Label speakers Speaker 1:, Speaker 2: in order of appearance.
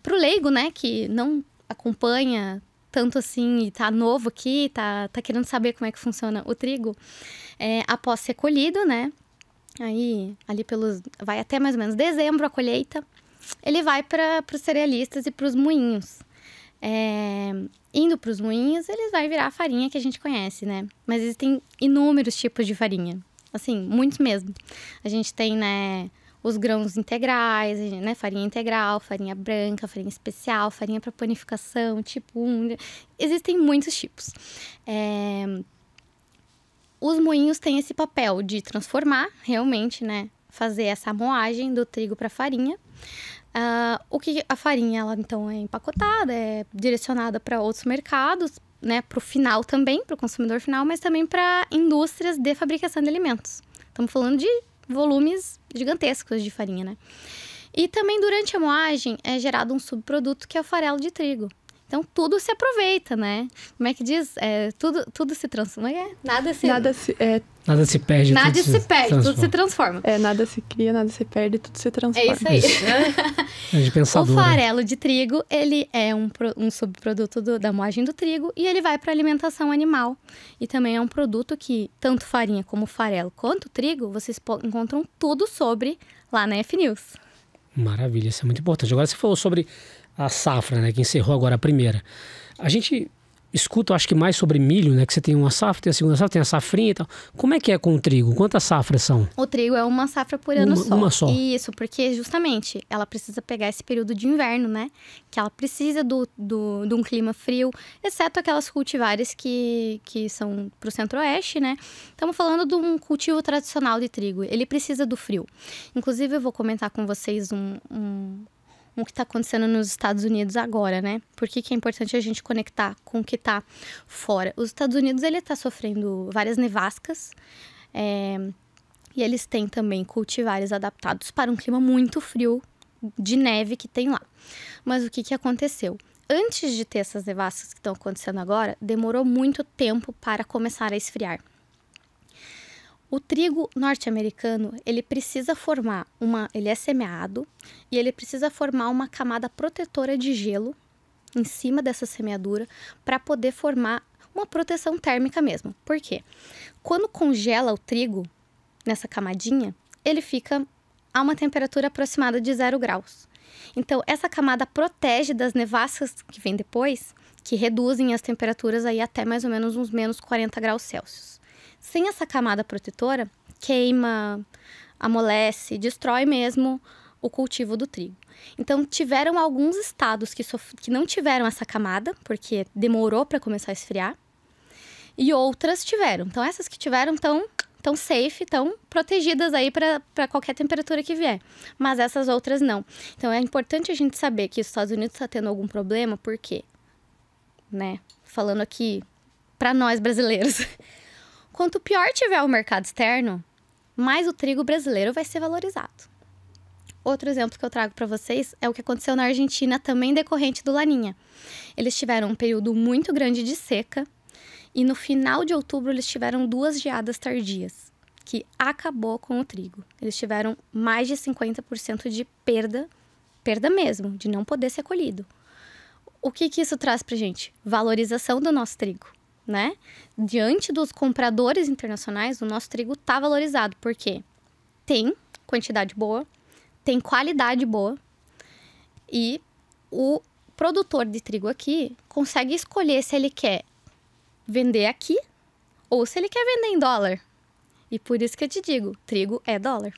Speaker 1: Pro leigo, né, que não acompanha tanto assim e tá novo aqui, tá querendo saber como é que funciona o trigo, após ser colhido, né, aí ali vai até mais ou menos dezembro a colheita, ele vai para os cerealistas e para os moinhos. Indo para os moinhos, ele vai virar a farinha que a gente conhece, né? Mas existem inúmeros tipos de farinha, assim, muitos mesmo. A gente tem, né, os grãos integrais, né, farinha integral, farinha branca, farinha especial, farinha para panificação, tipo 1. Existem muitos tipos. Os moinhos têm esse papel de transformar, realmente, né, fazer essa moagem do trigo para farinha. A farinha, ela então é empacotada, é direcionada para outros mercados, né, para o final também, para o consumidor final, mas também para indústrias de fabricação de alimentos. Estamos falando de volumes gigantescos de farinha, né? E também durante a moagem é gerado um subproduto que é o farelo de trigo. Então tudo se aproveita, né? Como é que diz? Tudo se transforma. Nada se perde, tudo se transforma.
Speaker 2: Nada se cria, nada se perde, tudo se transforma.
Speaker 1: É isso aí. O farelo de trigo, ele é um subproduto da moagem do trigo e ele vai para alimentação animal. E também é um produto que, tanto farinha como farelo quanto trigo, vocês encontram tudo sobre lá na F-News.
Speaker 3: Maravilha, isso é muito importante. Agora você falou sobre a safra, né, que encerrou agora a primeira. A gente escuta, acho que mais sobre milho, né, que você tem uma safra, tem a segunda safra, tem a safrinha e tal. Como é que é com o trigo? Quantas safras são?
Speaker 1: O trigo é uma safra por ano só.
Speaker 3: Uma só?
Speaker 1: Isso, porque justamente ela precisa pegar esse período de inverno, né, que ela precisa de um clima frio, exceto aquelas cultivares que são pro centro-oeste, né. Estamos falando de um cultivo tradicional de trigo, ele precisa do frio. Inclusive, eu vou comentar com vocês o que está acontecendo nos Estados Unidos agora, né? Por que é importante a gente conectar com o que está fora? Os Estados Unidos, ele está sofrendo várias nevascas, e eles têm também cultivares adaptados para um clima muito frio de neve que tem lá. Mas o que aconteceu? Antes de ter essas nevascas que estão acontecendo agora, demorou muito tempo para começar a esfriar. O trigo norte-americano, ele precisa formar ele é semeado e ele precisa formar uma camada protetora de gelo em cima dessa semeadura para poder formar uma proteção térmica mesmo. Por quê? Quando congela o trigo nessa camadinha, ele fica a uma temperatura aproximada de 0 graus. Então, essa camada protege das nevascas que vem depois, que reduzem as temperaturas aí até mais ou menos uns menos 40 graus Celsius. Sem essa camada protetora, queima, amolece, destrói mesmo o cultivo do trigo. Então, tiveram alguns estados que não tiveram essa camada, porque demorou para começar a esfriar, e outras tiveram. Então, essas que tiveram estão safe, estão protegidas aí para qualquer temperatura que vier. Mas essas outras não. Então, é importante a gente saber que os Estados Unidos está tendo algum problema, por quê? Né? Falando aqui para nós brasileiros. Quanto pior tiver o mercado externo, mais o trigo brasileiro vai ser valorizado. Outro exemplo que eu trago para vocês é o que aconteceu na Argentina, também decorrente do Laninha. Eles tiveram um período muito grande de seca e no final de outubro eles tiveram 2 geadas tardias, que acabou com o trigo. Eles tiveram mais de 50% de perda mesmo, de não poder ser colhido. O que isso traz pra gente? Valorização do nosso trigo. Né? Diante dos compradores internacionais, o nosso trigo está valorizado, porque tem quantidade boa, tem qualidade boa e o produtor de trigo aqui consegue escolher se ele quer vender aqui ou se ele quer vender em dólar. E por isso que eu te digo, trigo é dólar.